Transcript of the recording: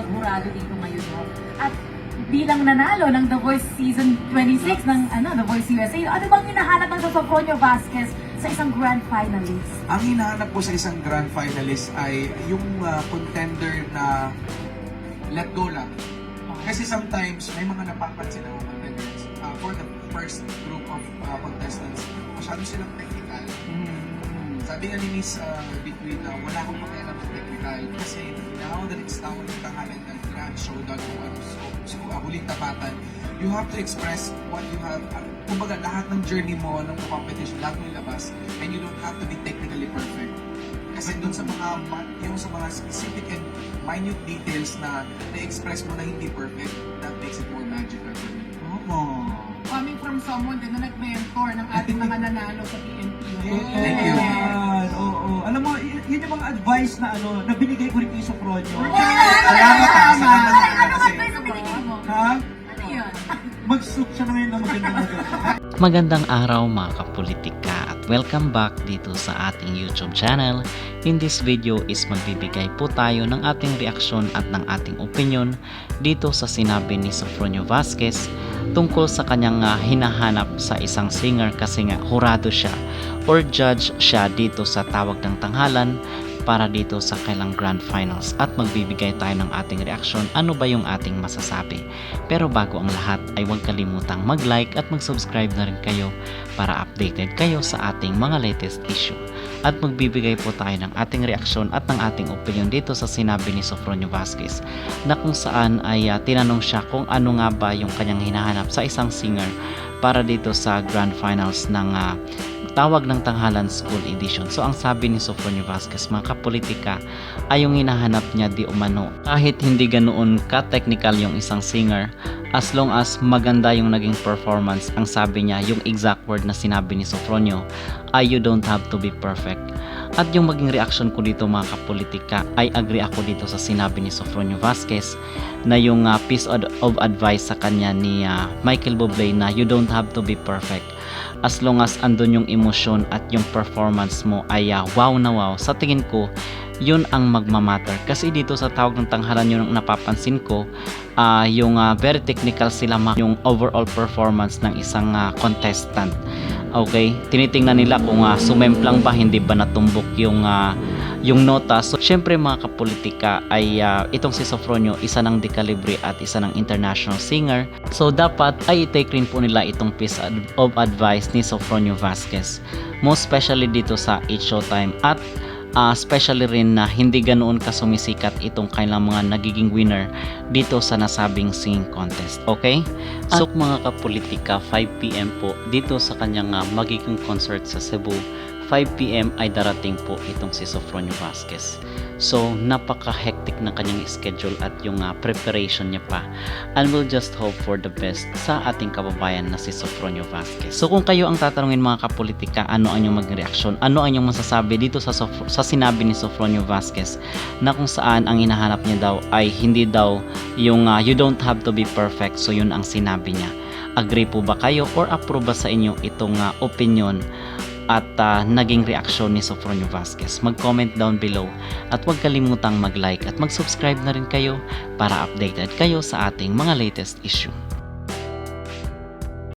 maghurado dito ngayon, no? At bilang nanalo ng The Voice Season 26 ng The Voice USA, ano bang hinahanap ng Sofronio Vasquez sa isang grand finalist? Ang hinahanap po sa isang grand finalist ay yung contender na let go lang. Kasi sometimes may mga napapansin ng mga contenders for the first group of contestants, masyado silang technical. Sabi nga ni Miss between wala akong pakialam sa technical kasi now that it's now yung tangalan ng grand showdown huling tapatan, you have to express what you have. Kumbaga lahat ng journey mo ng competition, lahat mo ilabas, and you don't have to be technically perfect. Kasi dun sa mga specific and minute details na na-express mo na hindi perfect, that makes it more magical. Coming from someone din na nag-mentor ng ating mga nanalo sa PNP. Thank you. Oo. Alam mo, yun yung mga advice na na binigay ko rin kay Sofronio. Salamat. Ano ka ba sa binigay mo? Ha? Ano yun? Mag-soup siya na ngayon na maganda. Magandang araw mga kapolitika at welcome back dito sa ating YouTube channel. In this video is magbibigay po tayo ng ating reaksyon at ng ating opinion dito sa sinabi ni Sofronio Vasquez tungkol sa kanyang hinahanap sa isang singer kasi nga hurado siya or judge siya dito sa tawag ng tanghalan para dito sa kailang grand finals at magbibigay tayo ng ating reaksyon ano ba yung ating masasabi. Pero bago ang lahat ay huwag kalimutang mag-like at mag-subscribe na rin kayo para updated kayo sa ating mga latest issue. At magbibigay po tayo ng ating reaksyon at ng ating opinion dito sa sinabi ni Sofronio Vasquez na kung saan ay tinanong siya kung ano nga ba yung kanyang hinahanap sa isang singer para dito sa grand finals ng tawag ng tanghalan school edition. So ang sabi ni Sofronio Vasquez mga kapolitika ay yung hinahanap niya di umano kahit hindi ganoon ka-technical yung isang singer, as long as maganda yung naging performance. Ang sabi niya, yung exact word na sinabi ni Sofronio ay you don't have to be perfect. At yung maging reaction ko dito mga kapolitika ay agree ako dito sa sinabi ni Sofronio Vasquez na yung piece of advice sa kanya ni Michael Bublé na you don't have to be perfect. As long as andun yung emosyon at yung performance mo ay wow na wow. Sa tingin ko, yun ang magmamatter. Kasi dito sa tawag ng tanghalan yun ang napapansin ko, yung very technical sila yung overall performance ng isang contestant. Okay, tinitingnan nila kung sumemplang ba, hindi ba natumbok yung nota. So syempre mga kapolitika ay itong si Sofronio isa ng dekalibre at isa ng international singer. So dapat ay i-take rin po nila itong piece of advice ni Sofronio Vasquez. Most especially dito sa It's Showtime at especially rin na hindi ganoon kasumisikat itong kailang mga nagiging winner dito sa nasabing singing contest. Okay? So mga kapolitika, 5 PM po dito sa kanyang magiging concert sa Cebu. 5 PM ay darating po itong si Sofronio Vasquez. So napaka-hectic ng kanyang schedule at yung preparation niya pa. And we'll just hope for the best sa ating kababayan na si Sofronio Vasquez. So kung kayo ang tatanungin mga kapolitika, ano ang inyong mag-reaction? Ano ang inyong masasabi dito sa sinabi ni Sofronio Vasquez na kung saan ang hinahanap niya daw ay hindi daw yung you don't have to be perfect. So yun ang sinabi niya. Agree po ba kayo or approve ba sa inyo itong opinion at naging reaksyon ni Sofronio Vasquez? Mag-comment down below at huwag kalimutang mag-like at mag-subscribe na rin kayo para updated kayo sa ating mga latest issue.